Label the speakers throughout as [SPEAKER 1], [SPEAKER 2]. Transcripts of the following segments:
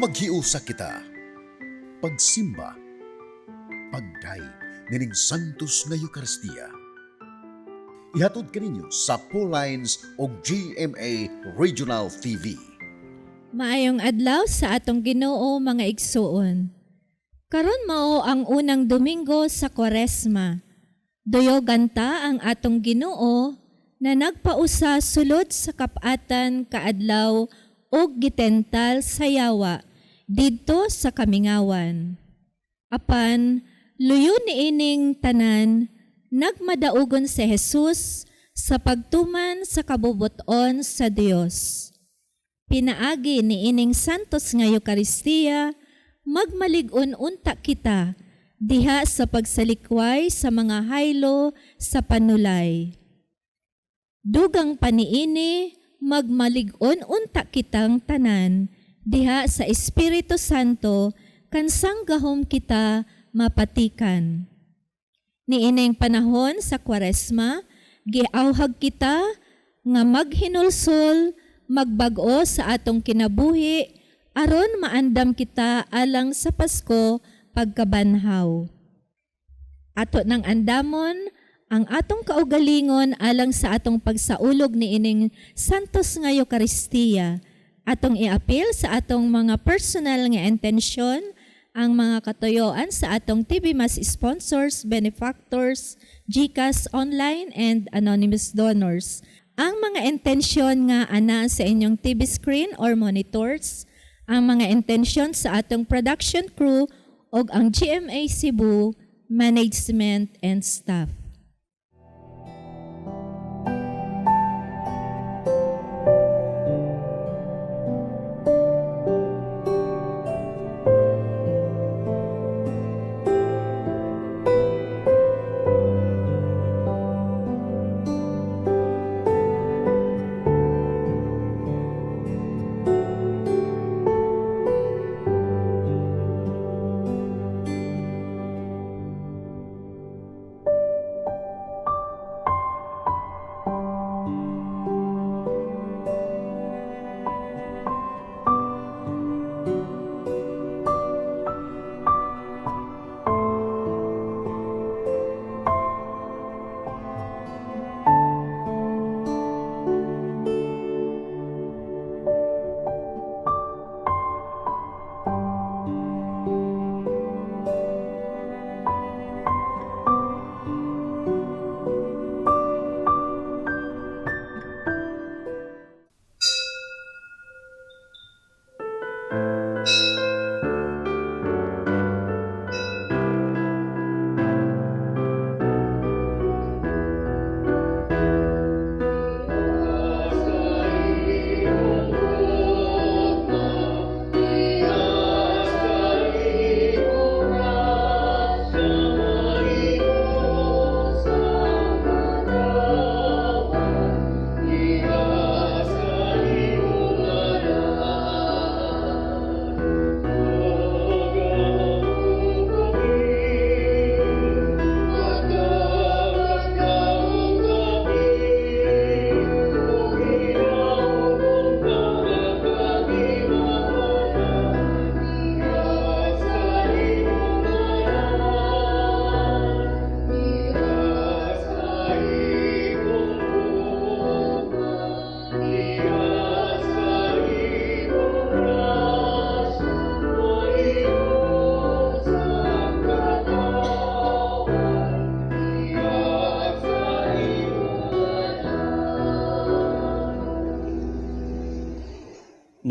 [SPEAKER 1] Maghiusa kita. Pagsimba, pagday nining santos nga Eucharistia. Ihatod kaninyo sa Pauline's o GMA Regional TV.
[SPEAKER 2] Maayong adlaw sa atong Ginoo mga igsuon. Karon mao ang unang Domingo sa Kwaresma. Doyoganta ang atong Ginoo na nagpausa sulod sa kapatan kaadlaw ug gitental sa yawa didto sa kamingawan. Apan luyo niining tanan nagmadaugon si Jesus sa pagtuman sa kabubuton sa Dios. Pinaagi niining santos nga Eucharistia, magmalig-on unta kita diha sa pagsalikway sa mga haylo sa panulay. Dugang paniini, magmalig-on unta kitang tanan diha sa Espiritu Santo kansang gahom kita mapatikan. Niining panahon sa Kwaresma, giauhag kita nga maghinulsol, magbag-o sa atong kinabuhi aron maandam kita alang sa Pasko pagkabanhaw. Ato nang andamon ang atong kaugalingon alang sa atong pagsaulog niining santos nga Eucharistia. Atong iapil sa atong mga personal nga intensyon, ang mga katuyoan sa atong TV Mass sponsors, benefactors, GCash online, and anonymous donors. Ang mga intensyon nga ana sa inyong TV screen or monitors, ang mga intensyon sa atong production crew o ang GMA Cebu, management, and staff.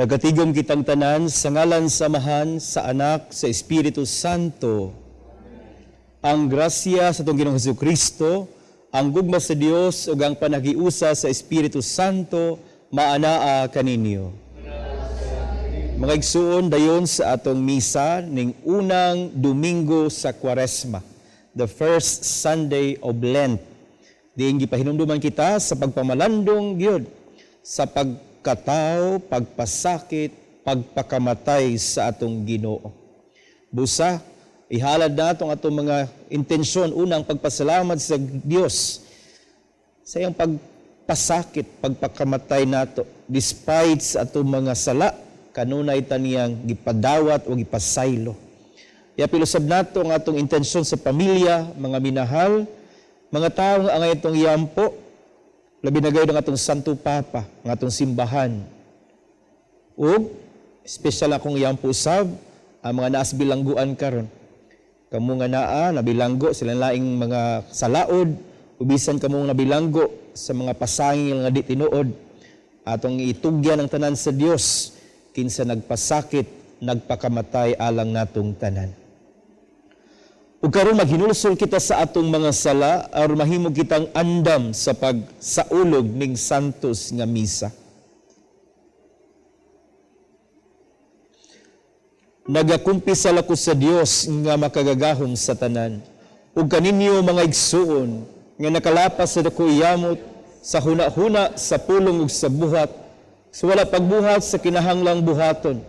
[SPEAKER 3] Nagatigom kitang tanan sa ngalan samahan sa Anak sa Espiritu Santo. Ang grasya sa itong Ginoong Jesucristo, ang gugma sa Dios ug ang panagiusa sa Espiritu Santo maanaa kaninyo. Mga igsuon dayon sa atong misa ning unang Domingo sa Kwaresma, the first Sunday of Lent. Diin gipahinumduman kita sa pagpamalandong gyud sa pagkatao, pagpasakit, pagpakamatay sa atong Ginoo. Busa, ihalad natong atong mga intensyon, unang pagpasalamat sa Dios sa iyang pagpasakit, pagpakamatay nato, despite sa atong mga sala, kanunay taniyang gipadawat o gipasaylo. Pilusab nato ang atong intensyon sa pamilya, mga minahal, mga tao nga ang itong iyampo, labi na gayud ang atong Santo Papa, ang atong simbahan. Ug espesyal akong iyampo usab ang mga naas bilangguan karon. Kamu nga naa nabilanggo sila laing mga salaod, ubisan kamo nabilanggo sa mga pasangil nga di tinuod. Atong itugyan ang tanan sa Dios kinsa nagpasakit, nagpakamatay alang natong tanan. Ug karon maghinulsol kita sa atong mga sala aron mahimo kitang andam sa pagsaulog ning santos nga misa. Nagakumpisal ako sa Dios nga makagagahom sa tanan. Ug kaninyo mga igsuon nga nakalapas sa dako iyamot sa huna-huna sa pulong ug sa buhat, sa wala pagbuhat sa kinahanglang buhaton.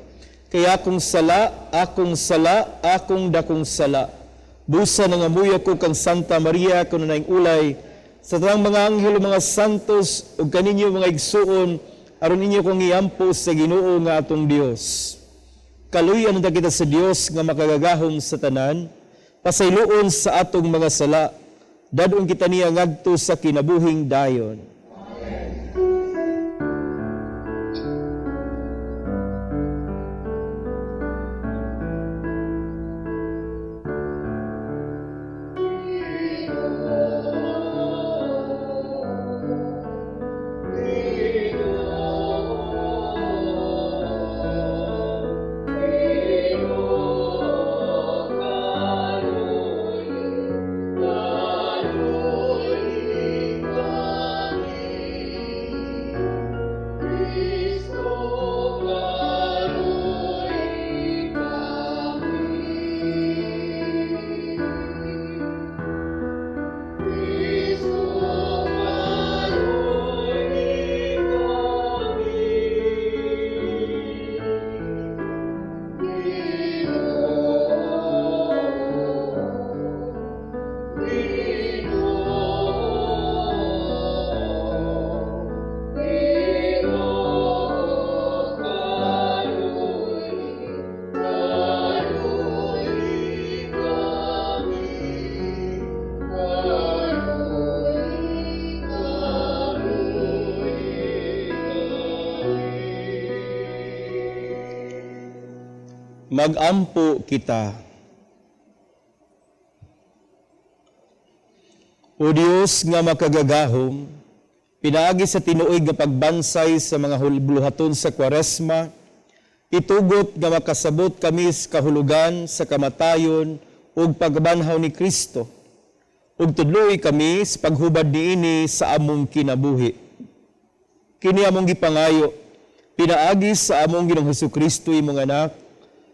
[SPEAKER 3] Kaya akong sala, akong dakong sala. Busa nga muya ko kang Santa Maria kuno naing ulay sa tanang mga anghel mga santos ug kaninyo mga igsuon aron ninyo kong iampo sa Ginoo nga atong Dios. Kaluyan na kita sa Dios nga makagagahom sa tanan, pasayloon sa atong mga sala, dadon kita niya ngadto sa kinabuhing dayon. Magampo kita. O Dios nga makagagahom, pinaagi sa tinuoy nga pagbansay sa mga buluhaton sa Kwaresma, itugot nga makasabot kami sa kahulugan sa kamatayon ug pagbanhaw ni Kristo. Ug tudloy kami sa paghubad niini sa among kinabuhi. Kini among gipangayo, pinaagi sa among Ginoong Hesukristo imong anak,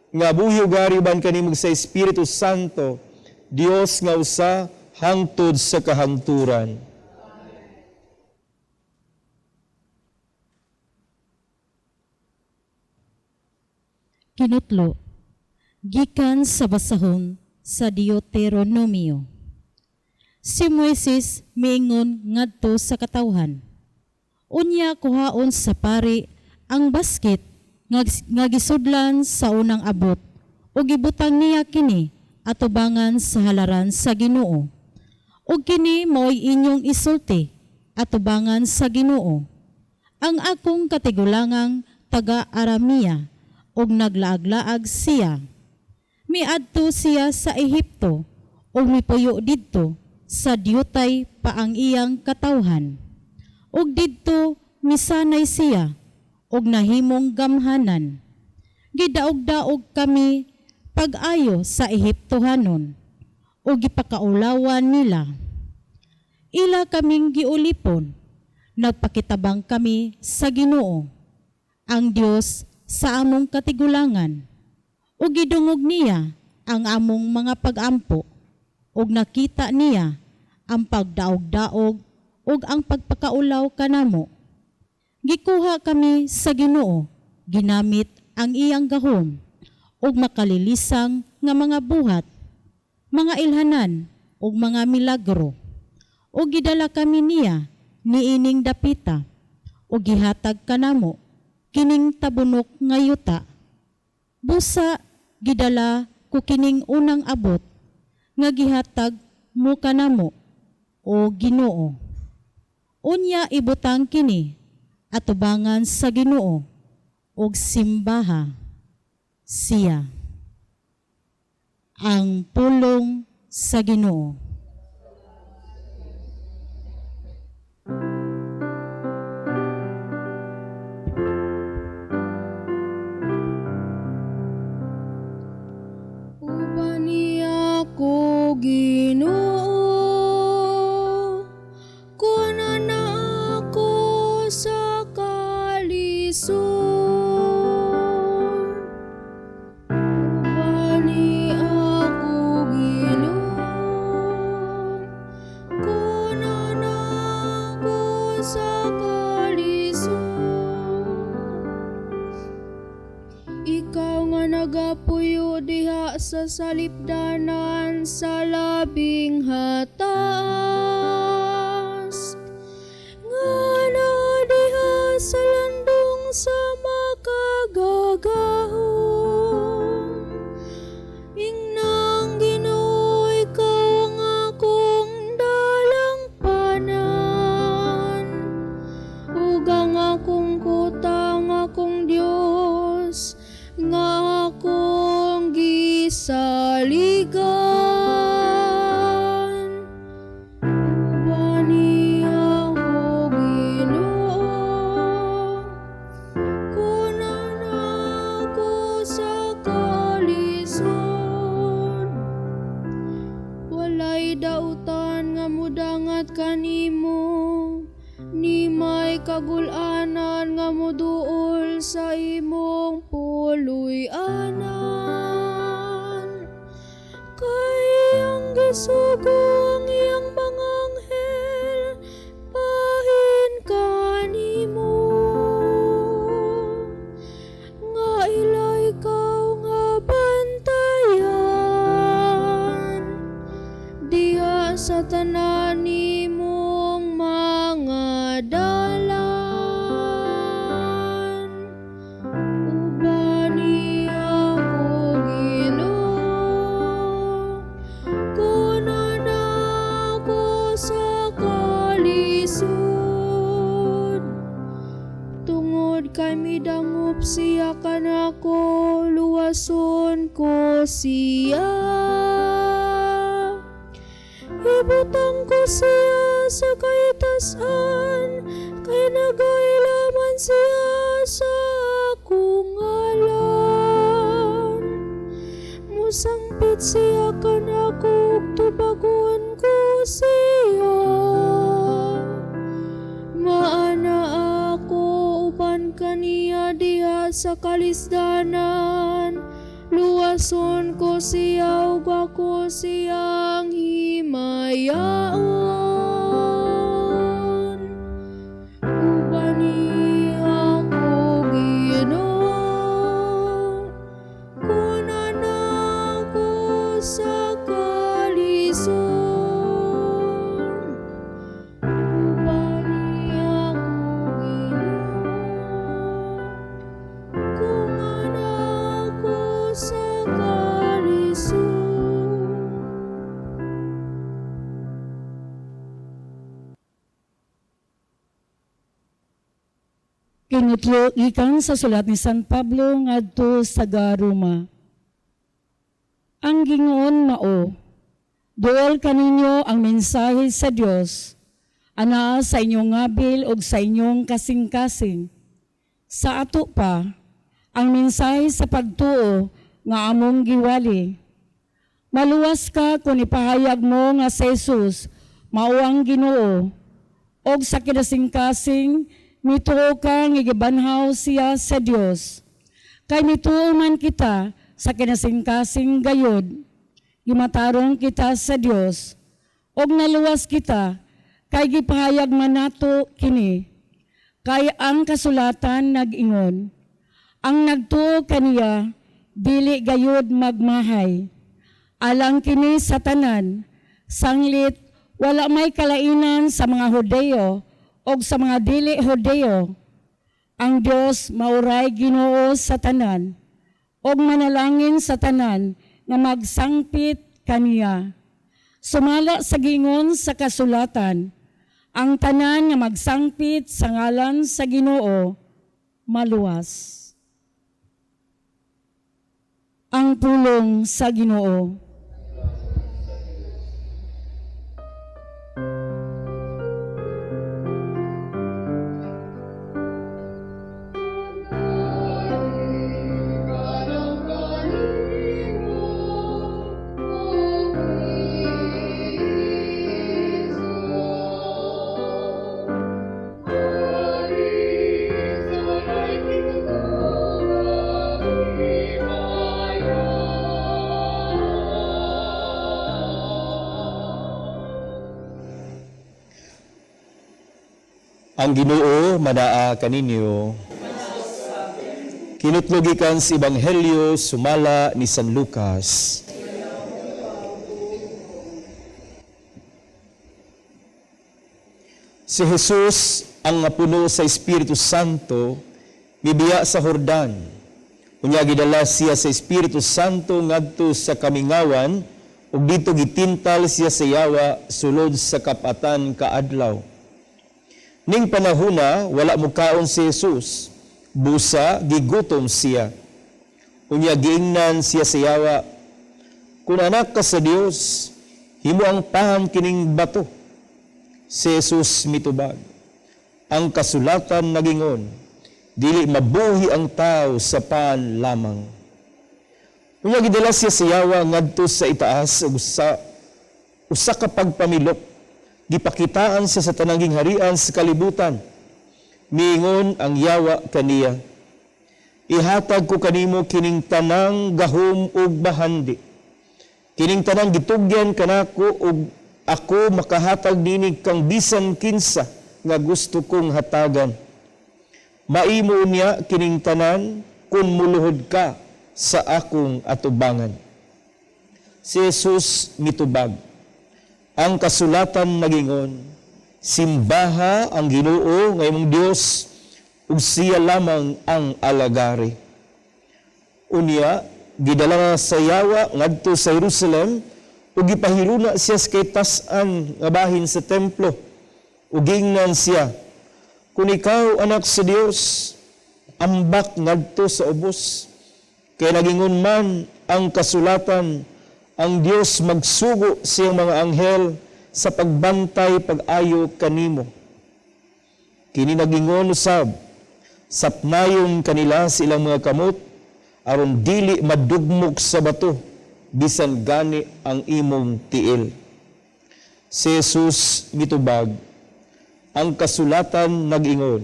[SPEAKER 3] nga buhi ug gariban kanimo sa Espiritu Santo, Dios nga usa hangtod sa kahangturan.
[SPEAKER 4] Kinutlo, gikan sa basahon sa Deuteronomio. Si Moises miingon ngadto sa katawhan. Unya kuhaon sa pari ang basket nga gisudlan sa unang abot o gibutang niya kini atubangan sa halaran sa Ginoo. O kini mo'y inyong isulti atubangan sa Ginoo. Ang akong katigulangang taga-Aramea og naglaag-laag siya. Miadto siya sa Ehipto og mipuyo didto sa diyutay pa ang iyang katawhan. Og didto misanay siya og nahimong gamhanan. Gidaog-daog kami pag-ayo sa Ehiptohanon o gipakaulawan nila. Ila kaming giulipon, nagpakitabang kami sa Ginoo, ang Dios sa among katigulangan, o gidungog niya ang among mga pag-ampo, og nakita niya ang pagdaog-daog ug ang pagpakaulaw kanamo. Gikuha kami sa Ginoo, ginamit ang iyang gahom, ug makalilisang nga mga buhat, mga ilhanan, ug mga milagro. Ug gidala kami niya niining dapita, ug gihatag kanamo, kining tabunok nga yuta. Busa gidala ko kining unang abot nga gihatag mo kanamo o Ginoo. Unya ibutang kini atubangan sa Ginoo og simbaha siya. Ang pulong sa Ginoo.
[SPEAKER 2] Ubani ako Ginoo, kunan ako sa kalisod. Ubani ako Ginoo, kunan ako sa kalisod. Ikaw nga nagapuyo diha sa salipdanan sa labing hatas, nga na diha sa landong sa makagagahong. Ingnang Ginoo, ikaw ang akong dalangpanan, ug ang akong kutang akong Dios, nga akong gisaligan. Ubani ako Ginoo, kunan ako sa kalisod. Walay dautan nga mudangat kanimo, ni may kagulanan nga moduol sa imong puluy-anan. Kay ang gisugo ang iyang panganghel, pahin kanimo. Nga ila ikaw nga bantayan, diha sa tanan nimong mga dalan. Ubani ako Ginoo, kunan ako sa kalisod. Tungod kay midangop siya kanako, luwason ko siya. Ibutang ko siya sa kaitasan, kay nagailaman siya sa akong ngalan. Musangpit siya kanako, tubagon ko siya. Maana ako uban kaniya diha sa kalisdanan, luwason ko siya ug ako siyang himayaon. Ubani ako Ginoo, kunan ako sa kalisod. Ubani ako Ginoo, kunan ako sa kalisod.
[SPEAKER 4] Kinutlo ikan sa sulat ni San Pablo ngadto sa Roma. Ang Gingoon mao, duol kaninyo ang mensahe sa Dios, ana sa inyong ngabil ug sa inyong kasing-kasing. Sa ato pa, ang mensahe sa pagtuo nga among giwali. Maluwas ka kung ipahayag mo nga sa Jesus mao ang Ginoo, og sa kinasing-kasing mituo ka nga gibanhaw siya sa Dios. Kay mituo man kita sa kinasing-kasing gayod, gimatarong kita sa Dios, og naluwas kita kay gipahayag man nato kini. Kay ang kasulatan nag-ingon, ang nagtuo kaniya dili gayud magmahay. Alang kini sa tanan, sanglit wala may kalainan sa mga Hudeo o sa mga dili Hudeo. Ang Dios mauray Ginoo sa tanan, og manalangin sa tanan nga magsangpit kaniya. Sumala sa gingon sa kasulatan, ang tanan nga magsangpit sa ngalan sa Ginoo maluwas. Ang pulong sa Ginoo.
[SPEAKER 3] Ang Ginoo madaa kaninyo. Kinutlogikan sa Ebanghelyo sumala ni San Lucas. Si Jesus ang napuno sa Espiritu Santo mibiya sa Jordan. Unya gidala siya sa Espiritu Santo ngadto sa kamingawan ug dito gitintal siya sa yawa sulod sa kapatan kaadlaw. Ning panahona, wala mo kaon si Jesus. Busa, gigutom siya. Unya giingnan siya sa yawa, kung anak ka sa Dios, himo ang pahan kining bato. Si Jesus mitubag. Ang kasulatan nagingon, dili mabuhi ang tao sa pan lamang. Unya gidala siya sa yawa ngadto sa itaas ug usa ka pagpamilok. Gipakitaan siya sa tanang harian sa kalibutan. Miingon ang yawa kaniya, ihatag ko kanimo kining tanang gahom ug bahandi. Kining tanang gitugyan kanako ug ako makahatag dinig kang bisan kinsa nga gusto kong hatagan. Maimo niya kining tanan kun muluhod ka sa akong atubangan. Si Jesus mitubag. Ang kasulatan nagingon, simbaha ang Ginoo nga imong Dios ug siya lamang ang alagari. Unya, gidala sa yawa ngadto sa Jerusalem ug gipahiluna siya sa kay tas-an nga bahin sa templo ug gingnan siya, kung ikaw anak sa Dios, ambak ngadto sa ubos. Kay nagingon man ang kasulatan, ang Dios magsugo siyang mga anghel sa pagbantay pag-ayo kanimo. Kini nagingon usab, sapnayon kanila silang mga kamot aron dili madugmok sa bato bisan gani ang imong tiil. Si Jesus mitubag, ang kasulatan nag-ingon,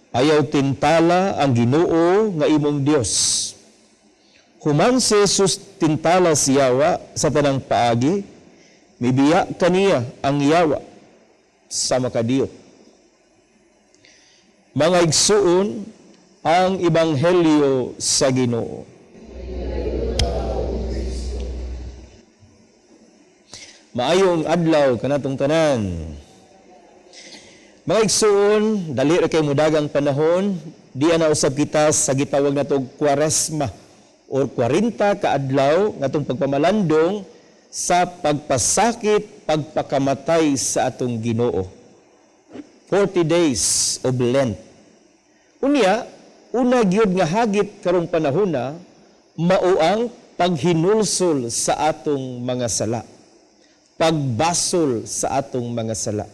[SPEAKER 3] ayaw tintala ang Ginoo nga imong Dios. Human si Jesus tintala si yawa sa tanang paagi, mibiya kaniya ang yawa sa makadiyot. Mga igsuon, ang Ebanghelyo sa Ginoo. Maayong adlaw kanatong tanan. Mga igsuon, dali ra kay mudagang panahon, di ana usab kita sa gitawag natong Kwaresma or 40 ka adlaw ngatong pagpamalandong sa pagpasakit, pagpakamatay sa atong Ginoo. 40 days of Lent. Unya, una gyud nga hagit karong panahona, mao ang paghinulsol sa atong mga sala. Pagbasol sa atong mga sala.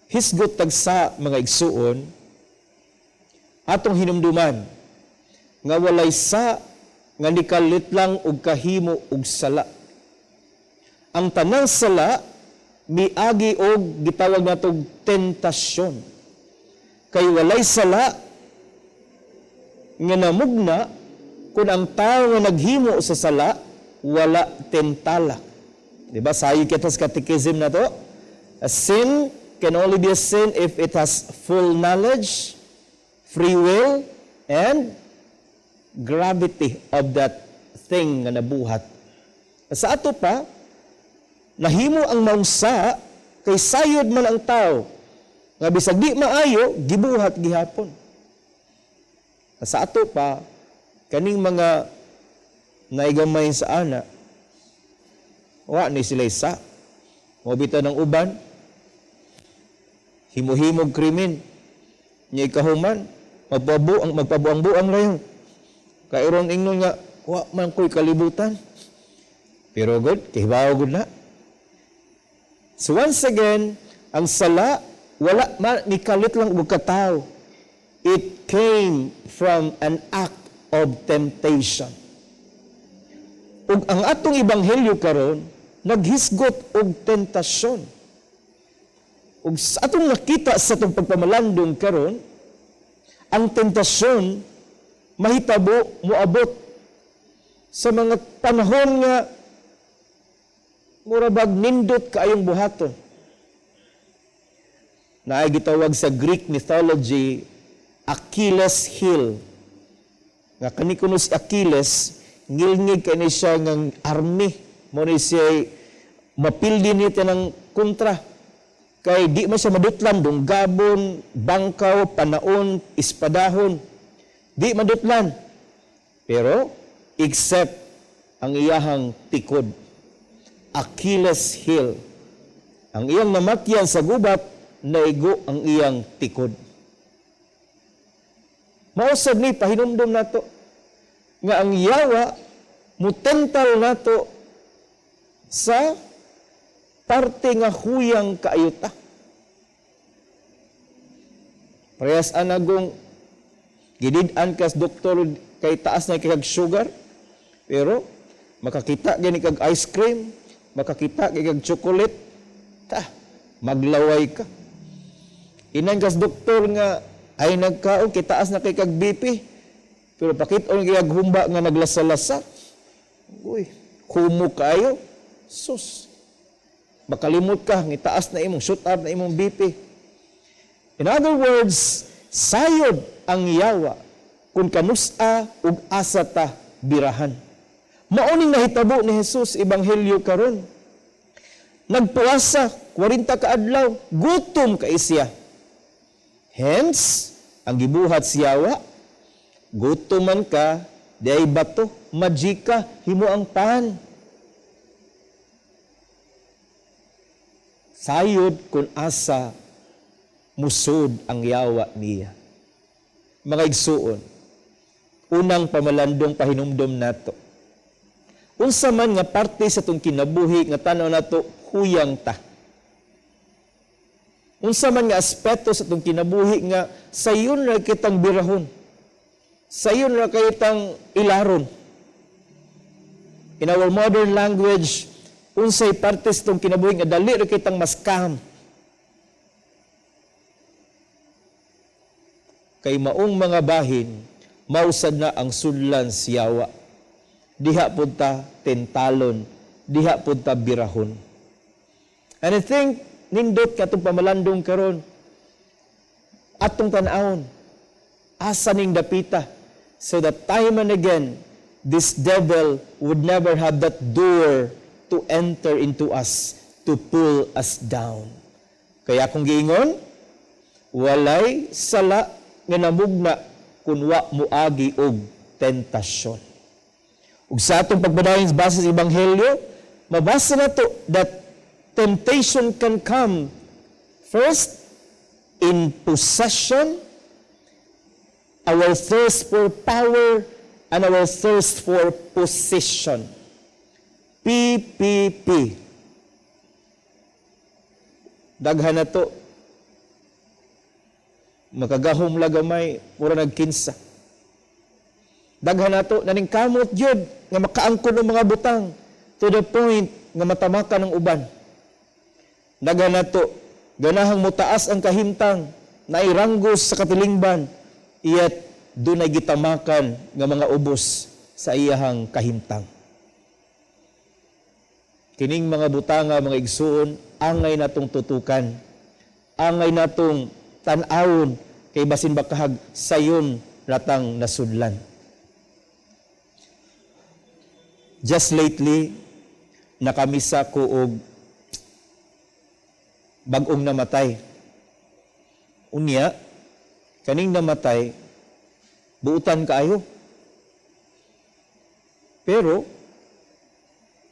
[SPEAKER 3] Hisgot tagsa mga igsuon, atong hinumduman, nga walay sa nga nikalit lang og kahimo og sala. Ang tanang sala miagi og gitawag natong tentasyon. Kay walay sala nga namugna kung ang tao nga naghimo sa sala wala tentala. Diba? Sayo kita sa catechism na to. A sin can only be a sin if it has full knowledge, free will, and gravity of that thing nga nabuhat. Sa ato pa, nahimo ang maungsa kay sayod man ang tao nga bisag di maayo gibuhat gihapon. Sa ato pa, kaning mga naigamay sa ana, wa ni sila isa. Mabita ng uban, himo-himog krimen, niya ikahuman, magpabuang-buang layon. Kairon ingnon nga, wa man ko'y kalibutan. Pero good, kihibaw good na. So once again, ang sala, wala man, nikalit lang og katao. It came from an act of temptation. Ug ang atong ebanghelyo karon naghisgot og tentasyon. Ug sa atong nakita sa atong pagpamalandong karon, ang tentasyon mahitabo moabot sa mga panahon nga murabag nindot kaayong buhaton. Naay gitawag sa Greek mythology Achilles heel. Nga kani kuno si Achilles, ngilngig kani siya ng army. Mo ni siya mapildi niya ng kontra. Kay di man siya madutlan, dunggabon, bangkaw, panaon, ispadahon. Di madutlan. Pero, except ang iyahang tikod. Achilles heel. Ang iyang namatyan sa gubat, naigo ang iyang tikod. Mausad ni pahinumdum nato nga ang yawa mutental nato sa parte nga huyang kaayuta. Parehas anagong gidid-an kas doktor kay taas na kag sugar, pero makakita gani kag ice cream, makakita kag chocolate, maglaway ka. Inan kas doktor nga ay nagkaon kay taas na kay kag BP, pero pakit-on kay humba nga naglasa-lasa. Uy, kumo kayo. Sus. Makalimot ka, ngitaas na imong shoot up na imong BP. In other words, sayod ang yawa kung kanusa ug asa ta birahan. Mauning nahitabo ni Jesus ebanghelyo karon. Nagpuasa 40 ka adlaw, gutom ka isya. Hence, ang gibuhat si yawa, gutoman ka, day bato, majika, himo ang pan. Sayod kung asa musod ang yawa niya. Mga igsuon, unang pamalandong pahinumdom nato. Unsa man nga parte sa tong kinabuhi nga tanaw nato huyang ta. Unsa man nga aspeto sa tong kinabuhi nga sayon ra kitang birahon. Sayon ra kitang ilaron. In our modern language, unsay parte sa tong kinabuhi nga dali ra kitang maskam. Kay maong mga bahin, mausad na ang sudlan siyawa. Diha pud ta tentalon, diha pud ta birahon. And I think nindot katong pamalandong karon atong tan-awon asa ning dapita so that time and again this devil would never have that door to enter into us to pull us down. Kaya kung giingon, walay sala nga namugna kun wa moagi og tentasyon. Ug sa atong pagbadayon base sa ebanghelyo, mabasa nato that temptation can come first in possession, our thirst for power, and our thirst for position. PPP. Daghan na to. Makagahom lagamay, mura nagkinsa. Daghan na to, naningkamot yun, nga makaangkon ng mga butang, to the point nga matamakan ng uban. Daghan na to, ganahang mutaas ang kahimtang, nairanggos sa katilingban, iyat doon ay gitamakan ng mga ubos sa iyahang kahimtang. Kining mga butanga, mga igsuon, angay natong tutukan, angay natong tan-awon, kay basin bakahag sayon ratang nasudlan. Just lately, nakamisa ko og bagong namatay. Unya, kaning namatay, buutan kaayo. Pero,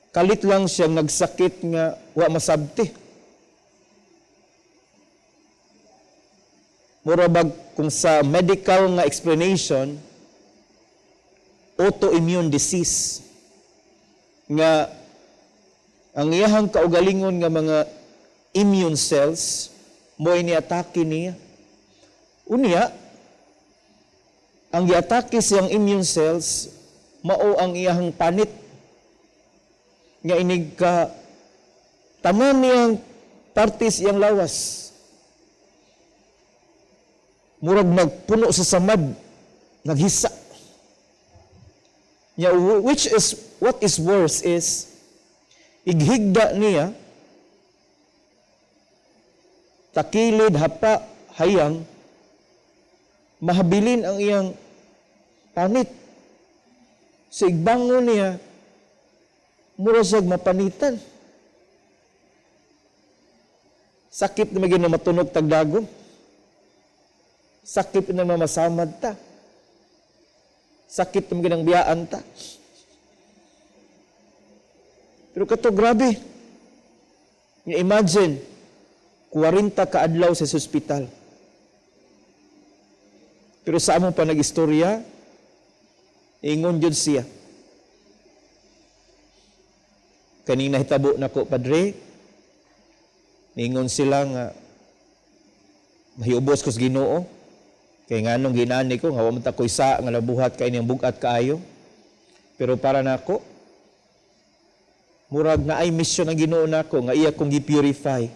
[SPEAKER 3] kalit lang siyang nagsakit nga wa masabti. Murabag kung sa medical nga explanation, autoimmune disease nga ang iyahang kaugalingon nga mga immune cells mo iniatake niya. Unya, ang giatake siyang immune cells mao ang iyahang panit nga inig ka tanan niyang parties iyang lawas. Murag nagpuno sa samad, naghisa. Which is, what is worse is, ighigda niya, takilid, hapa, hayang, mahabilin ang iyang panit. So igbangon niya, mura siya mapanitan. Sakit na maging na matunog tagdagom. Sakit na mamasamad ta. Sakit na maging ang biyaan ta. Pero kato, grabe. Imagine, 40 kaadlaw sa hospital. Pero sa among pa nag-istorya, ingon jud siya. Kanina hitabo na ko, Padre, ingon sila nga, mahiubos ko sa Ginoo, kaya nga nung ginani ko, nga wamata ko isa, nga labuhat kayo niyang bugat kaayo. Pero para na ako, murag na ay mission ang Ginoo nako nga iya kong gi-purify.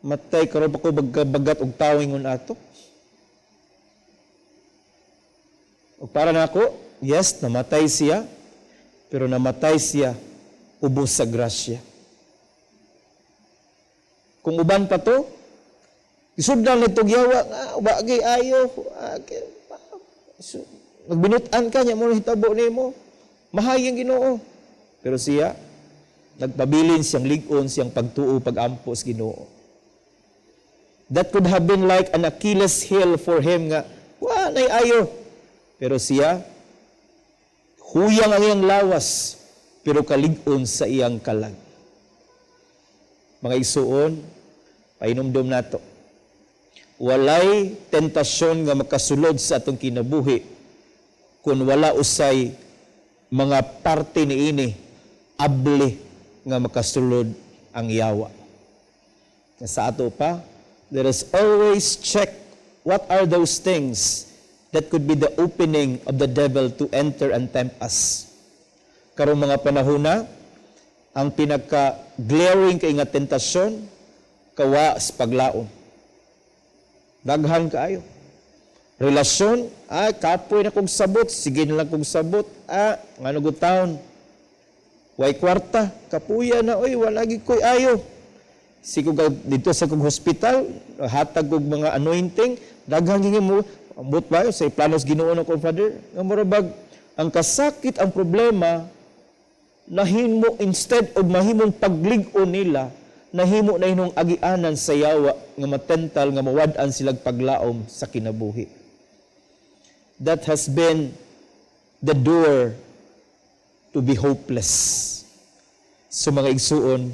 [SPEAKER 3] Matay karon pa ko bagat og tawingon ato. O para nako, yes, namatay siya, pero namatay siya ubos sa grasya. Kung uban pa to, isudlan nito giyawa nga ubagi ayo. Nagbinutan ka nya mo hitabo nimo. Mahayang Ginoo. Pero siya, nagpabilin siyang ligon, siyang pagtuo, pagampo sa Ginoo. That could have been like an Achilles heel for him nga, nay ayo. Pero siya, huyang ang iyang lawas, pero kaligon sa iyang kalag. Mga isuon, painumdum nato. Walay tentasyon nga makasulod sa atong kinabuhi kung wala usay mga parte niini abli nga makasulod ang yawa. Sa ato pa, let us always check what are those things that could be the opening of the devil to enter and tempt us. Karong mga panahona, ang pinaka-glaring kay nga tentasyon, kawa sa paglaom. Daghan kaayo. Relasyon, kapoy na kong sabot, sige na lang kong sabot, nga nagutaon. Way kwarta, kapuya na, wala gi koy ayo. Sigo dito sa kong hospital, hatag kong mga anointing, daghan gini mo, ambot ba sa planos Ginoo na kong Father? Nga marabag, ang kasakit, ang problema, nahimo instead of mahimong paglig-on nila, nahimo na hinong agianan sa yawa nga matental nga mawad-an silang paglaom sa kinabuhi. That has been the door to be hopeless. So mga igsuon,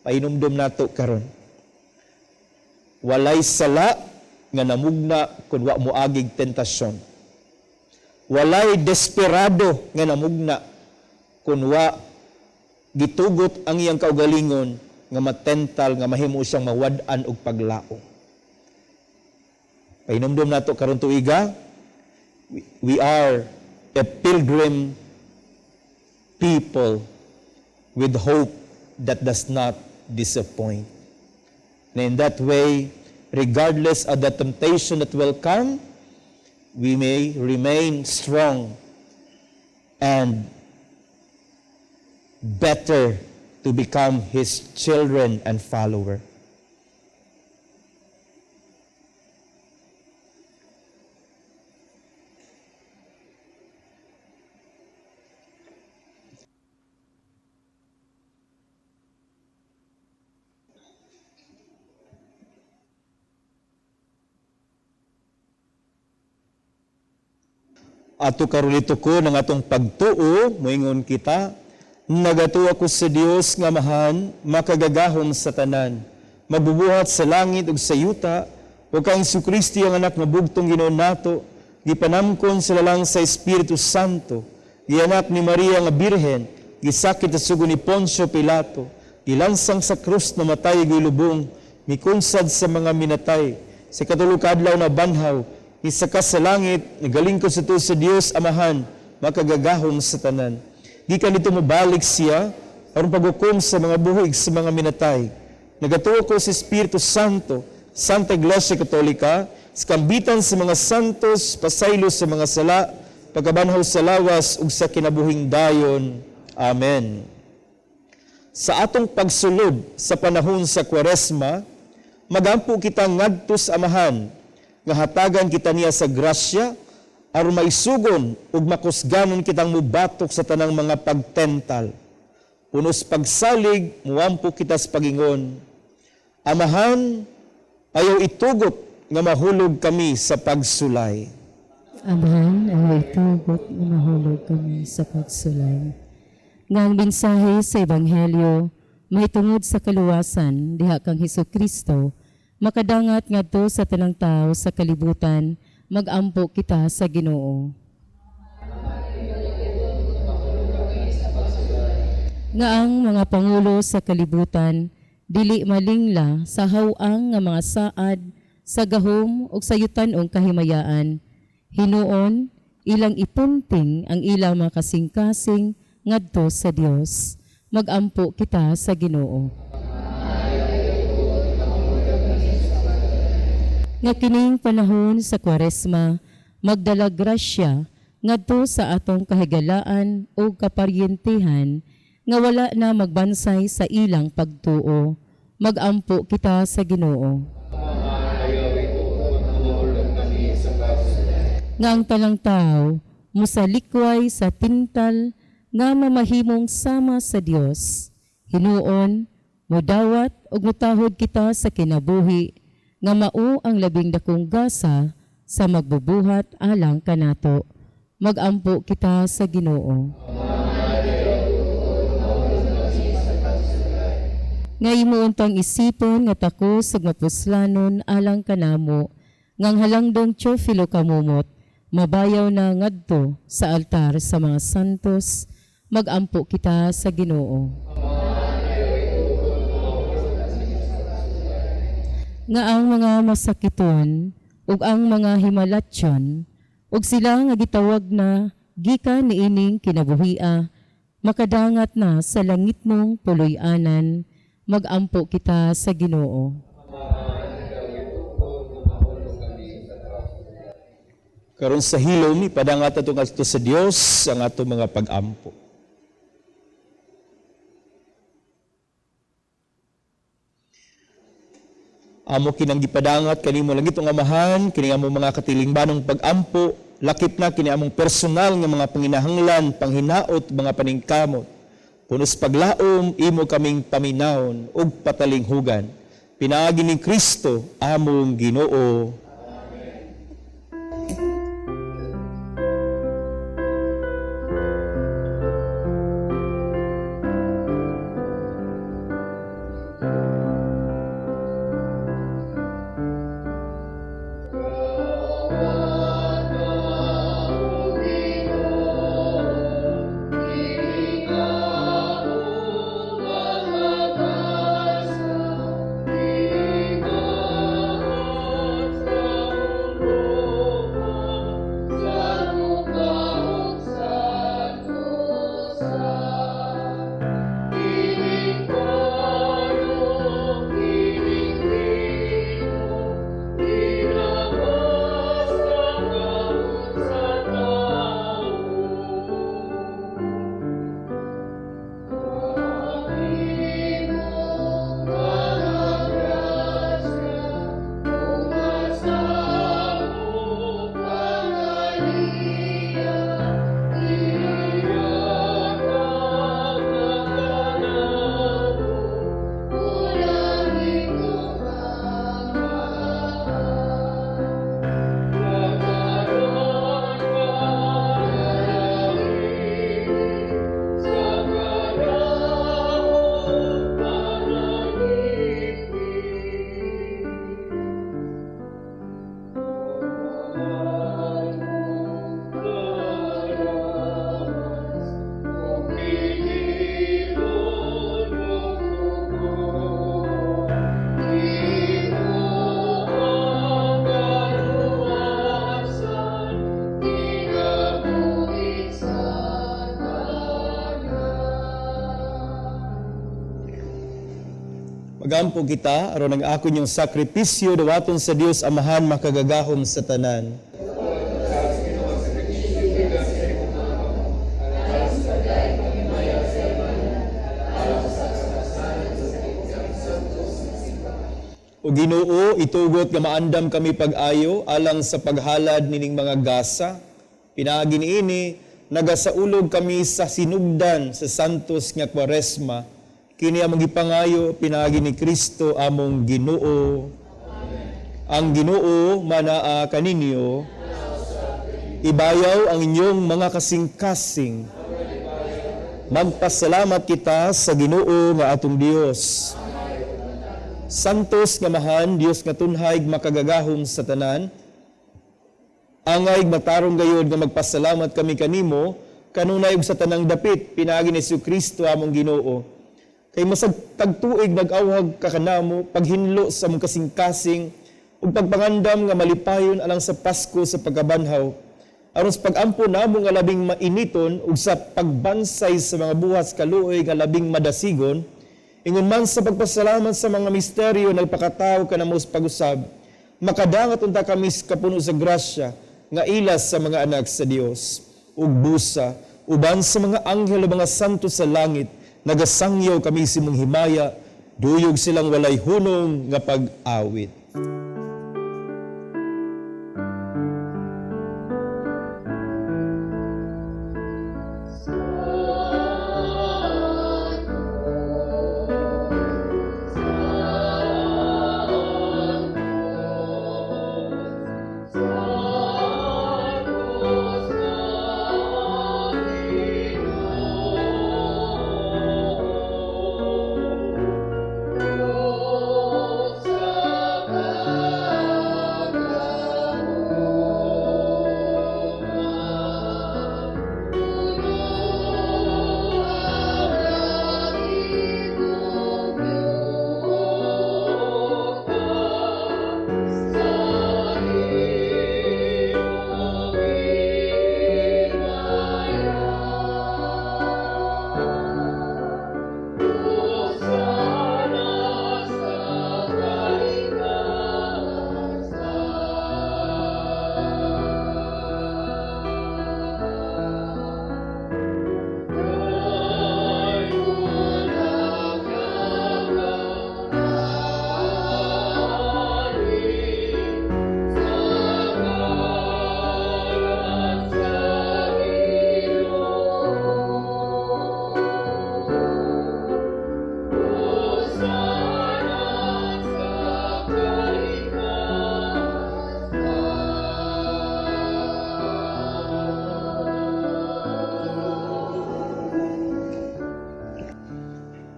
[SPEAKER 3] painumdum nato karon. Walay sala nga namugna kun wa moagig tentasyon. Walay desperado nga namugna kun wa gitugot ang iyang kaugalingon nga matental nga mahimo siyang mawad-an og paglao. Painumdum nato karon tuiga, we are a pilgrim people with hope that does not disappoint. And in that way, regardless of the temptation that will come, we may remain strong and better to become His children and follower. ato karulito ko ng atong pagtuo, moingon kita, nagatuo ako sa Dios nga mahan, makagagahom sa tanan, mabubuhat sa langit ug sa yuta, o kang Kristo ang anak nga bugtong Ginoon nato, gipanamkon sa lalang sa Espiritu Santo, gianak ni Maria nga Birhen, gisakit sa sugo ni Poncio Pilato, gilansang sa krus na matay gilubong, mikunsad sa mga minatay, sa katulog adlaw na banhaw, isakas sa langit, nagalingkod sa to sa Dios Amahan, makagagahom sa tanan. Di ka nito mabalik siya, aron paghukom sa mga buhig sa mga minatay. Nagatuo ko sa Espiritu Santo, Santa Iglesia Katolika, sa kambitan sa mga santos, pasaylo sa mga sala, pagkabanhaw sa lawas ug sa kinabuhing dayon. Amen. Sa atong pagsulod sa panahon sa Kwaresma, magampo kita ngadto sa Amahan, nga hatagan kita niya sa grasya, aron maisugon ug makusganon kitang mubatok sa tanang mga pagtental. Punos pagsalig, muampo kita sa pagingon. Amahan, ayaw itugot nga mahulog kami sa pagsulay.
[SPEAKER 4] Amahan, ay tugot na mahulog kami sa pagsulay. Nga ang mensahe sa Ebanghelyo, may tungod sa kaluwasan, diha kang Hesukristo, makadangat ngadto sa tanang tao sa kalibutan, magampo kita sa Ginoo. Nga ang mga pangulo sa kalibutan, dili malingla sa hawang nga mga saad, sa gahom o sa yutan-ong kahimayaan. Hinuon, ilang ipunting ang ilang mga kasing-kasing ngadto sa Dios. Magampo kita sa Ginoo. Nga kining panahon sa Kwaresma, magdala grasya ngadto sa atong kahigalaan o kaparyentehan nga wala na magbansay sa ilang pagtuo. Magampo kita sa Ginoo. Nga ang talang tao musalikway sa tintal nga mamahimong sama sa Dios. Hinuon, mudawat ug mutahod kita sa kinabuhi nga mao ang labing dakong gasa sa magbubuhat alang kanato. Magampo kita sa Ginoo. Nga imuon tang isipon nga takos ug mapuslanon alang kanamo, ngang halangdong Teofilo kamumot, mabayaw na ngadto sa altar sa mga santos, magampo kita sa Ginoo. Nga ang mga masakiton ug ang mga himalatyon ug sila nga gitawag na gikan niining kinabuhia, makadangat na sa langit mong puloy-anan, magampo kita sa Ginoo.
[SPEAKER 3] Karon sa hilom ni padangat ato ngadto sa Dios ang ato mga pag-ampo. Amo kinang gipadangat kanimo lang itong Amahan, kini among mga katilingbanong pag-ampo, lakip na kini among personal nga mga panginahanglan, panghinaot, mga paningkamot. Punos paglaom, imo kaming paminawon ug patalinghugan. Pinaagi ni Kristo among Ginoo. Magampo kita, aron ang ako niyong sakripisyo, dawaton sa Dios Amahan makagagahom sa tanan. O Ginoo, itugot nga maandam kami pag-ayo alang sa paghalad nining mga gasa. Pinaagi niini, nagasaulog kami sa sinugdan sa santos nga Kwaresma. Kini among gipangayo pinaagi ni Kristo among Ginoo. Ang Ginoo manaa kaninyo. Ibayaw ang inyong mga kasing-kasing. Magpasalamat kita sa Ginoo nga atong Dios. Santos nga mahan, Dios nga tunhay makagagahom sa tanan, angay matarong gayod nga magpasalamat kami kanimo, kanunay og sa tanang dapit, pinaagi ni Kristo among Ginoo. Kay masag tagtuig nag-awhag ka kanamo, paghinlo sa mong kasing-kasing, ug pagpangandam nga malipayon alang sa Pasko sa pagkabanhaw, aron sa pag-ampo namo nga labing mainiton, ug sa pagbansay sa mga buhas kaluoy nga labing madasigon, ingon man sa pagpasalamat sa mga misteryo nagpakataw ka na mo sa pag-usab, makadangat unta kami kapuno sa grasya, nga ilas sa mga anak sa Dios, ug busa, uban sa mga anghel o mga santo sa langit, nagasangyaw kami si mong himaya, duyog silang walay hunong nga pag-awit.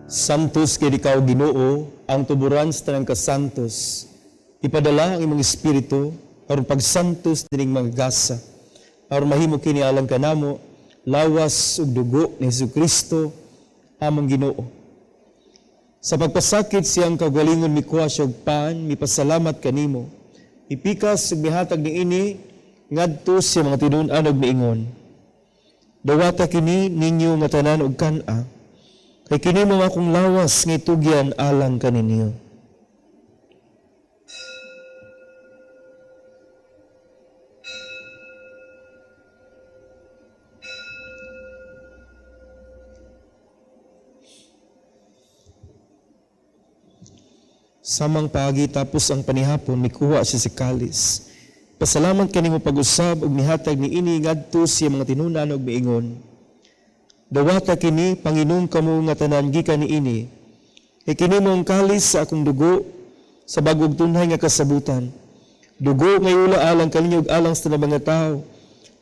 [SPEAKER 3] Santos kay ikaw Ginoo, ang tuburan sa tanang kasantos. Ipadala ang imong espiritu aron pagsantos dining mga gasa. Aron mahimo kini alang kanamo lawas ug dugo ni Kristo among Ginoo. Sa pagpasakit siyang kagalingon mikuha siya og paan, mipasalamat kanimo. Ipikas ug mihatag niini ngadto sa mga tinun-an ug miingon. Dawata kini ninyo nga tanan og kan-a. Kay kini mga akong lawas nga itugyan alang kaninyo. Samang paagi tapos ang panihapon, mikuha siya si kalis. Pasalamat kanimo pag-usab ug mihatag ni ini ngadto siya mga tinunan ug miingon. Dawata kini Panginoon kamo nga tanan gikan niini. Kay kini mong kalis sa akong dugo sa bagog tunhay nga kasabutan. Dugo nga ula alang kaninyo ug alang sa mga tao.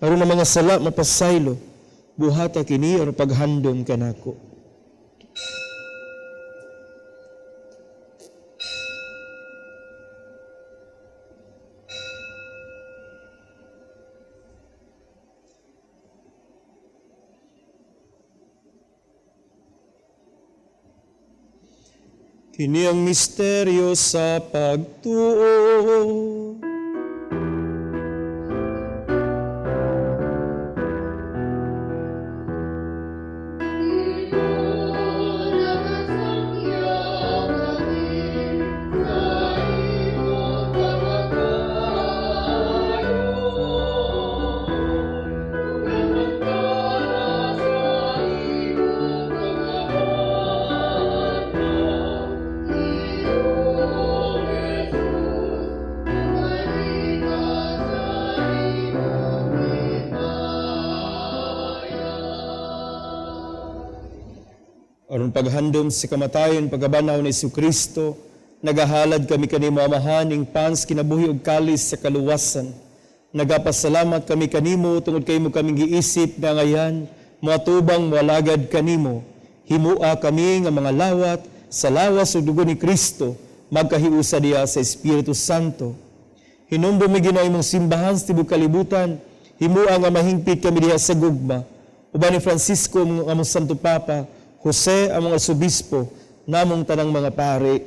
[SPEAKER 3] Aron ang mga sala mapasaylo. Buhata kini aron paghandom kanako. Kini ang misteryo sa pagtuo. paghandom sa kamatayon, pagkabanaw ni Kristo, nagahalad kami kanimo amahan, ing pans kinabuhi ug kalis sa kaluwasan. Nagapasalamat kami kanimo, tungod kay mo kaming giisip na ngayan, moatubang moalagad kanimo. Himua kami nga mga lawat, sa lawas ug dugo ni Kristo, magkahiusa diya sa Espiritu Santo. Hinumbo mi Ginoo imong simbahan sa tibuok kalibutan, himua nga mahingpit kami diha sa gugma. Uban ni Francisco among Santo Papa, Jose among Arsobispo, namong tanang mga pari.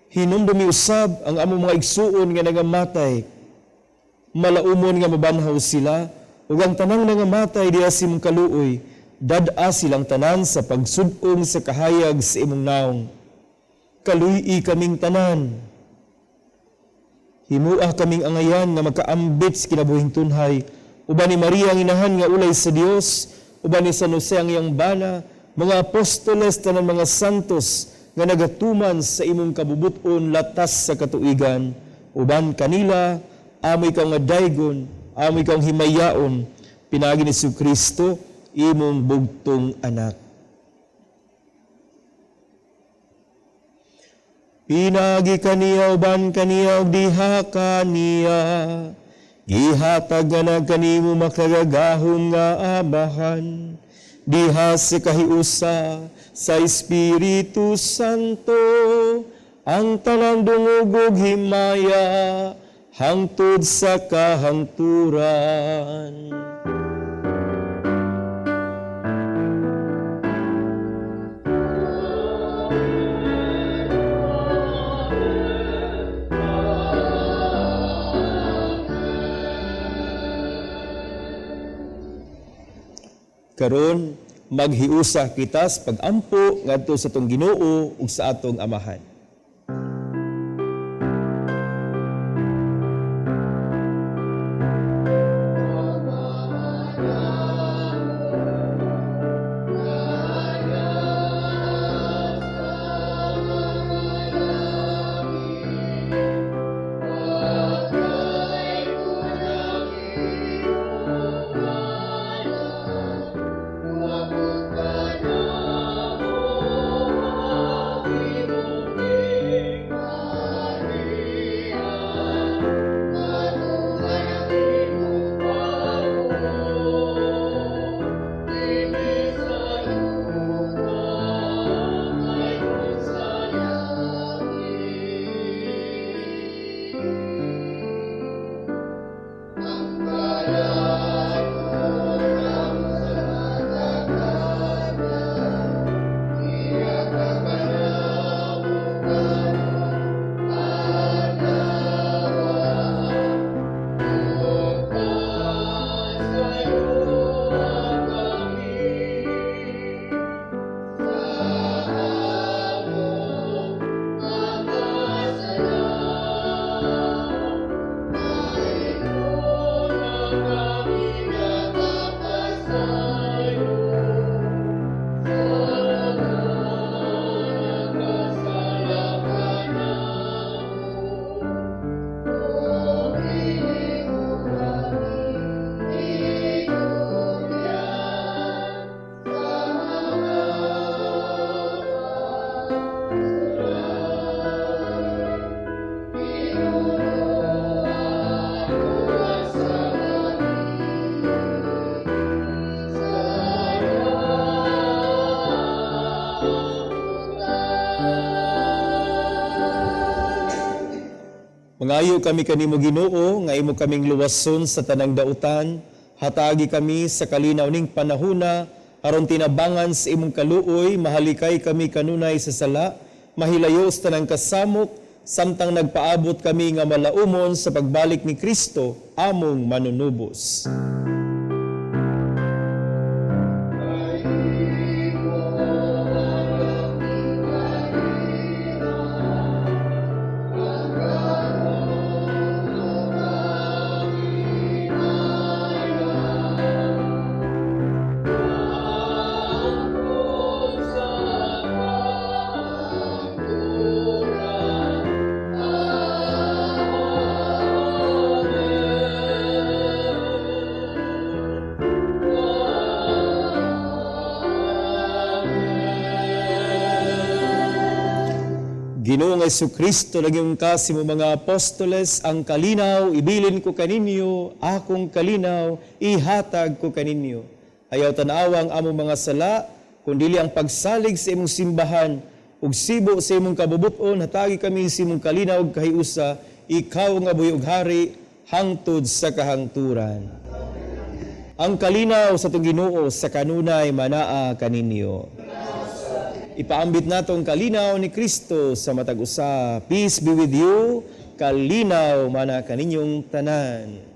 [SPEAKER 3] Hinumbo mi usab ang among mga igsuon nga nagamatay, malaumon nga mabanhaw sila, ug ang tanang nangamatay diha sa imong kaluoy, dad-a silang tanan sa pagsud-ong sa kahayag sa imong naong. Kaluy-i kaming tanan. Himua kaming angayan nga magkaambit sa kinabuhing tunhay, uban ni Maria ang inahan nga ulay sa Dios, uban ni San Jose ang iyang bana, mga apostoles tanan mga santos nga nagatuman sa imong kabubuton latas sa katuigan, uban kanila amoy kang nga daygon, amoy kang himayaon, pinagi ni Kristo, imong bugtong anak. Pinagi kaniya uban kaniya ug diha kaniya, gihatag na kanimo makagagahom nga abahan, diha sa kahiusa sa Espiritu Santo, ang tanang dungog ug himaya, hangtod sa kahangturan. Karon maghiusa kita sa pag-ampo ngadto sa atong Ginoo ug sa atong amahan. Mangayo kami kanimo Ginoo, nga imo kaming luwason sa tanang dautan, hatagi kami sa kalinaw ning panahuna, aron tinabangan sa imong kaluoy, mahalikay kami kanunay sa sala, mahilayo sa tanang kasamok, samtang nagpaabot kami nga malaumon sa pagbalik ni Kristo, among manunubos. Ginoong Jesucristo, laging kasi mo mga apostoles, ang kalinaw, ibilin ko kaninyo, akong kalinaw, ihatag ko kaninyo. Ayaw tanawang among mga sala, kundili ang pagsalig sa imong simbahan, ug sibo sa imong kabubuton, hatagi kami sa imong kalinaw ug kahiusa, ikaw nga buhi ug hari, hangtod sa kahangturan. Ang kalinaw sa itong Ginoo sa kanunay manaa kaninyo. Ipaambit natong kalinaw ni Kristo sa matag usa. Peace be with you. Kalinaw mana kaninyong tanan.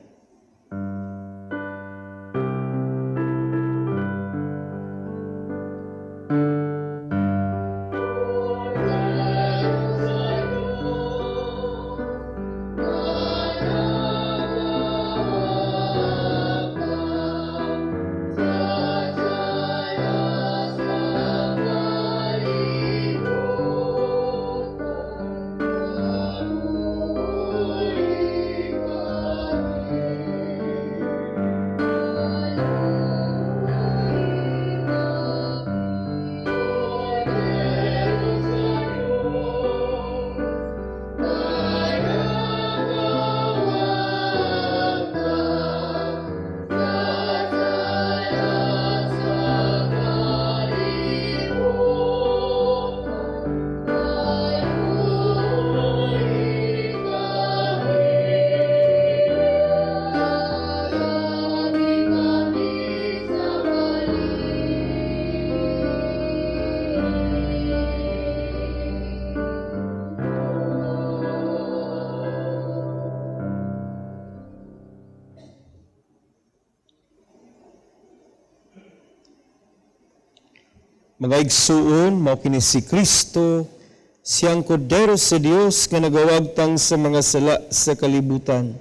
[SPEAKER 3] Mga igsuon, mao kini si Kristo, siyang kordero sa Dios nga nagawagtang sa mga sala sa kalibutan.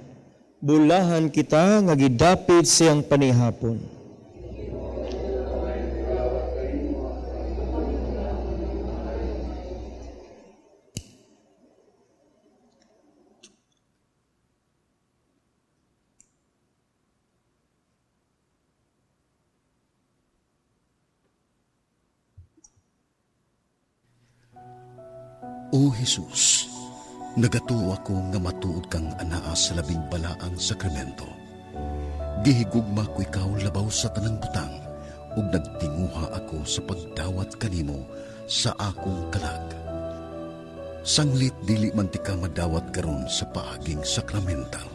[SPEAKER 3] Bulahan kita nga gidapit siyang panihapon.
[SPEAKER 1] O Jesus, nagatuo ako nga matuod kang anaa sa labing balaang sakramento. Gihigugma ko ikaw labaw sa tanang butang, ug nagtinguha ako sa pagdawat kanimo sa akong kalag. Sanglit dili man ti ka madawat karon sa paaging sakramental.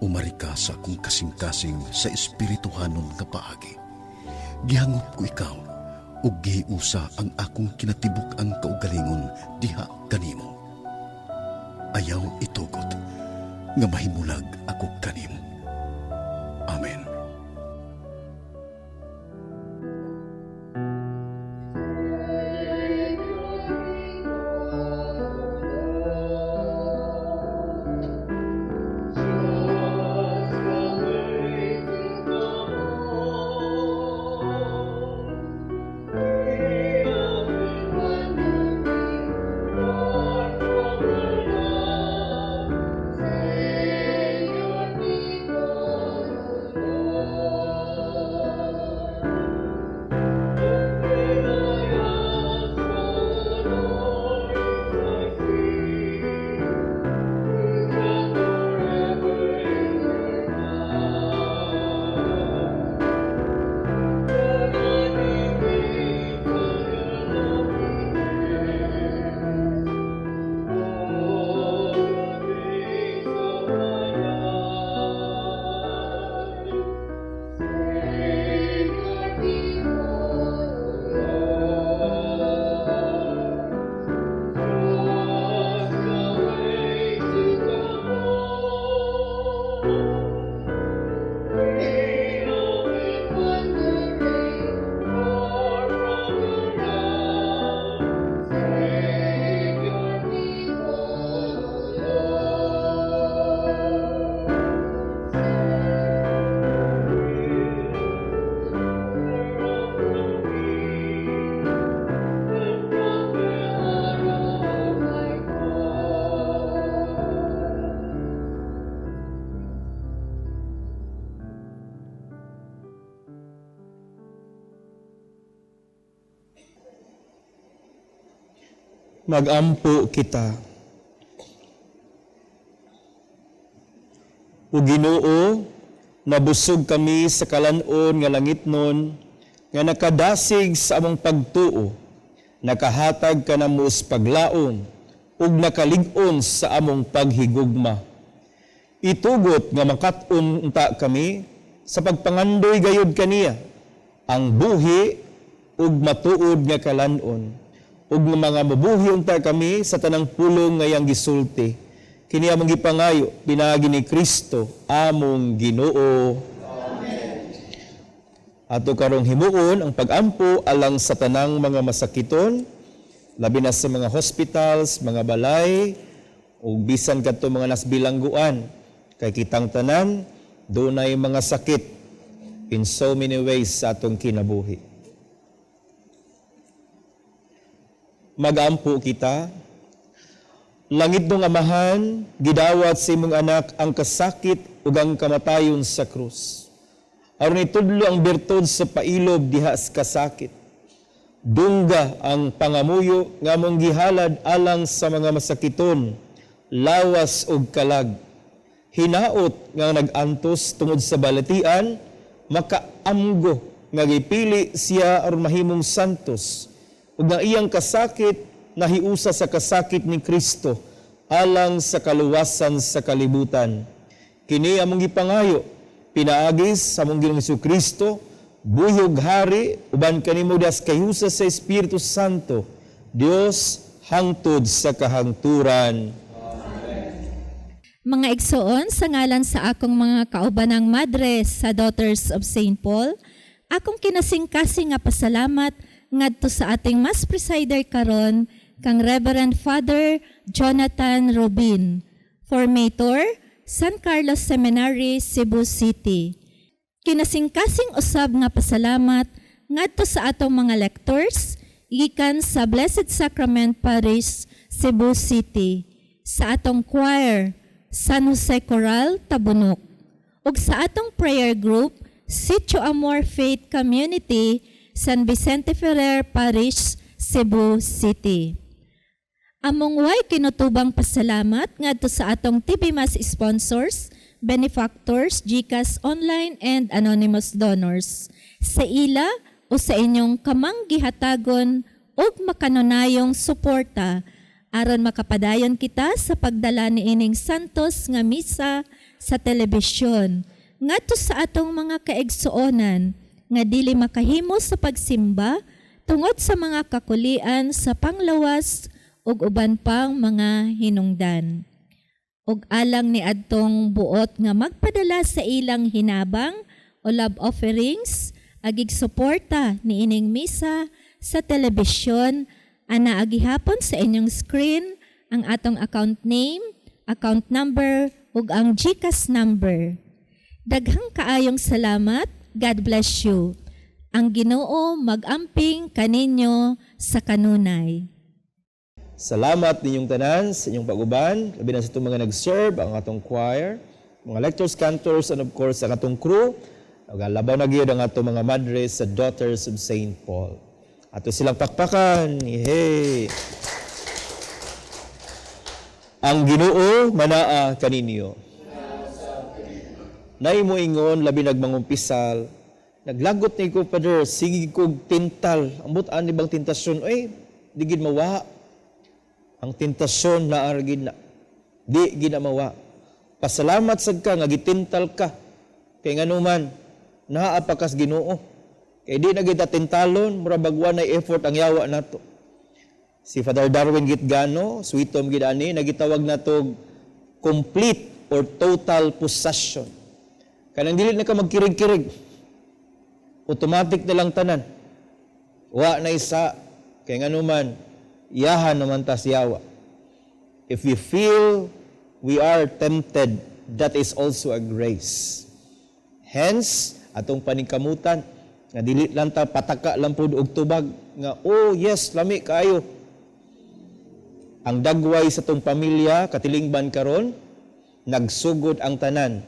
[SPEAKER 1] Umari ka sa akong kasing-kasing sa espirituhanon nga paagi. Gihangop ko ikaw, ug giusa ang akong kinatibuk ang kaugalingon diha kanimo. Ayaw itugot nga mahimulag ako kanimo. Amen.
[SPEAKER 3] Magampo kita. O Ginoo, nabusog kami sa kalanon nga langitnon, nga nakadasig sa among pagtuo, nakahatag ka na mo sa paglaom, ug nakalig-on sa among paghigugma. Itugot nga makaton unta kami sa pagpangandoy gayud kaniya, ang buhi ug matuod nga kalanon, ug mga mabuhi unta kami sa tanang pulong ngayang gisulti. Kini among gipangayo pinaagi ni Kristo among Ginoo. Amen. Ato karong himuon ang pagampo alang sa tanang mga masakiton, labi na sa mga hospitals, mga balay, ug bisan kadto mga nasbilangguan. Kay kitang tanan dunay mga sakit in so many ways sa atong kinabuhi. Magampo kita. Langit ng Amahan, gidawat sa imong anak ang kasakit ug ang kamatayon sa krus. Aron itudlo ang bertod sa pailob diha sa kasakit. Dungga ang pangamuyo nga mong gihalad alang sa mga masakiton, lawas ug kalag. Hinaot nga nag-antos tungod sa balatian, makaamgo nga gipili siya aron mahimong santos. Ug nga iyang kasakit nahiusa sa kasakit ni Kristo alang sa kaluwasan sa kalibutan. Kini among gipangayo, pinaagis sa among Ginoong Jesucristo, buyog hari, uban kanimo das kayusa sa Espiritu Santo, Dios hangtod sa kahangturan.
[SPEAKER 2] Mga igsoon, sa ngalan sa akong mga kaubanang madre sa Daughters of St. Paul, akong kinasingkasing nga pasalamat ngadto sa ating mas presider karon, kang Reverend Father Jonathan Robin, Formator, San Carlos Seminary, Cebu City. Kinasingkasing usab nga pasalamat ngadto sa atong mga lectors, gikan sa Blessed Sacrament Parish, Cebu City, sa atong choir, San Jose Coral, Tabunok, ug sa atong prayer group, Sitio Amor Faith Community, San Vicente Ferrer Parish, Cebu City. Among way kinutubang pasalamat ngadto sa atong TV Mas sponsors, benefactors, GCash online and anonymous donors. Sa ila o sa inyong kamang gihatagon ug makanunayong suporta aron makapadayon kita sa pagdala niining santos nga misa sa telebisyon ngadto sa atong mga kaigsuonan nga dili makahimo sa pagsimba tungod sa mga kakulian sa panglawas ug uban pang mga hinungdan. Ug alang ni adtong buot nga magpadala sa ilang hinabang o love offerings, agig suporta ni ining misa sa telebisyon, ana agihapon sa inyong screen ang atong account name, account number ug ang GCash number. Daghang kaayong salamat. God bless you. Ang Ginoo mag-amping kaninyo sa kanunay.
[SPEAKER 3] Salamat ninyong tanan sa inyong pag-uban, labi na sa itong mga nag-serve, ang atong choir, mga lectors, cantors, and of course, ang atong crew. Labaw na gyud ang atong mga madre sa Daughters of St. Paul. Ato silang pakpakan. Hey! Ang Ginoo manaa kaninyo. Nay mo ingon, labi nagmangumpisal, naglagot ni ko, Father, sige kog tintal. Ambot ani bang tentasyon? Di gid mawa. Ang tentasyon na argid na. Di ginamawa. Pasalamat sad ka nga gitintal ka. Kay nganuman naa pa kas Ginoo. Kay di na kita tintalon, mura bagwa na effort ang yawa nato. Si Father Darwin Gitgano, sweetom gid ani, nagitawag nato complete or total possession. Kanang dili na ka magkirig-kirig. Automatic na lang tanan. Wa na isa kay nganuman yahan naman tas yawa. If we feel we are tempted, that is also a grace. Hence, atong paningkamutan, nga dili lang ta pataka lang pud og tubag nga oh yes lami kaayo. Ang dagway sa tong pamilya katilingban karon nagsugod ang tanan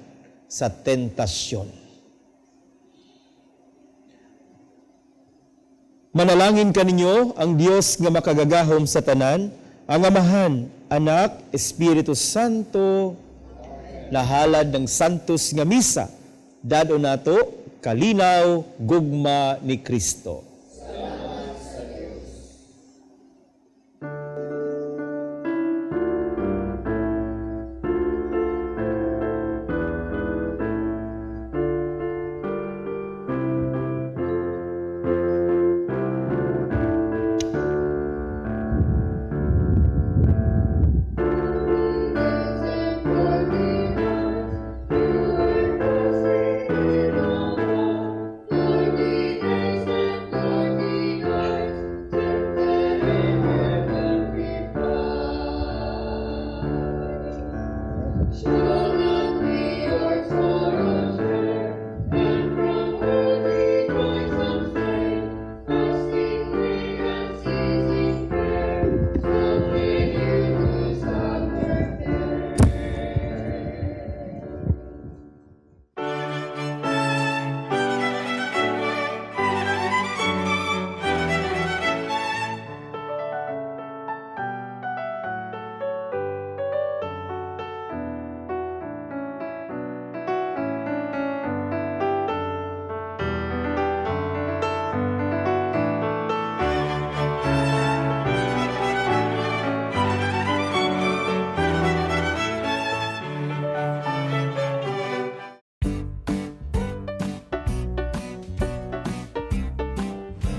[SPEAKER 3] sa tentasyon. Manalangin kaninyo ang Dios nga makagagahom sa tanan Ang Amahan, Anak, Espiritu Santo, nahalad ng santos nga misa, dado nato, kalinaw, gugma ni Kristo.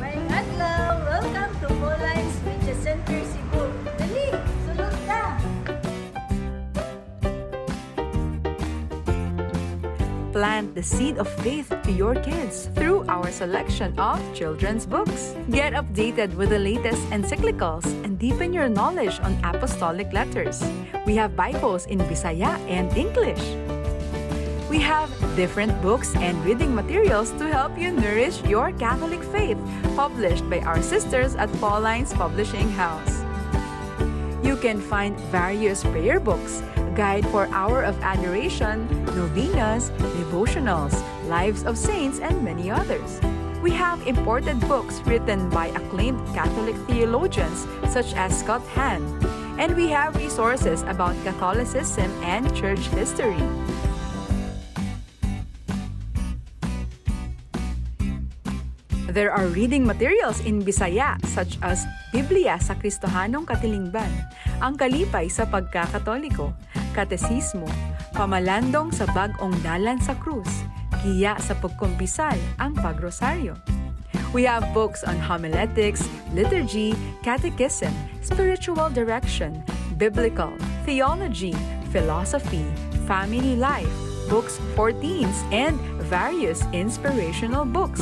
[SPEAKER 5] Mayang adlaw! Welcome to Pauline's Media Center, Cebu. Dali! Sulod ka!
[SPEAKER 6] Plant the seed of faith to your kids through our selection of children's books. Get updated with the latest encyclicals and deepen your knowledge on apostolic letters. We have Bibles in Bisaya and English. We have different books and reading materials to help you nourish your Catholic faith, published by our sisters at Pauline's Publishing House. You can find various prayer books, guide for Hour of Adoration, novenas, devotionals, Lives of Saints, and many others. We have imported books written by acclaimed Catholic theologians such as Scott Hahn, and we have resources about Catholicism and church history. There are reading materials in Bisaya such as Biblia sa Kristohanong Katilingban, Ang Kalipay sa Pagkakatoliko, Katesismo, Pamalandong sa Bag-ong Dalan sa Krus, Giya sa Pagkumbisal, Ang Pagrosaryo. We have books on homiletics, liturgy, catechism, spiritual direction, biblical, theology, philosophy, family life, books for teens, and various inspirational books.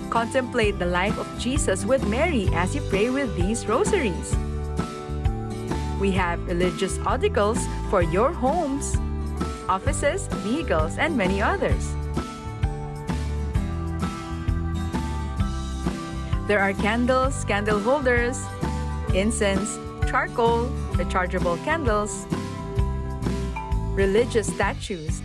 [SPEAKER 6] Contemplate the life of Jesus with Mary as you pray with these rosaries. We have religious articles for your homes, offices, vehicles, and many others. There are candles, candle holders, incense, charcoal, rechargeable candles, religious statues,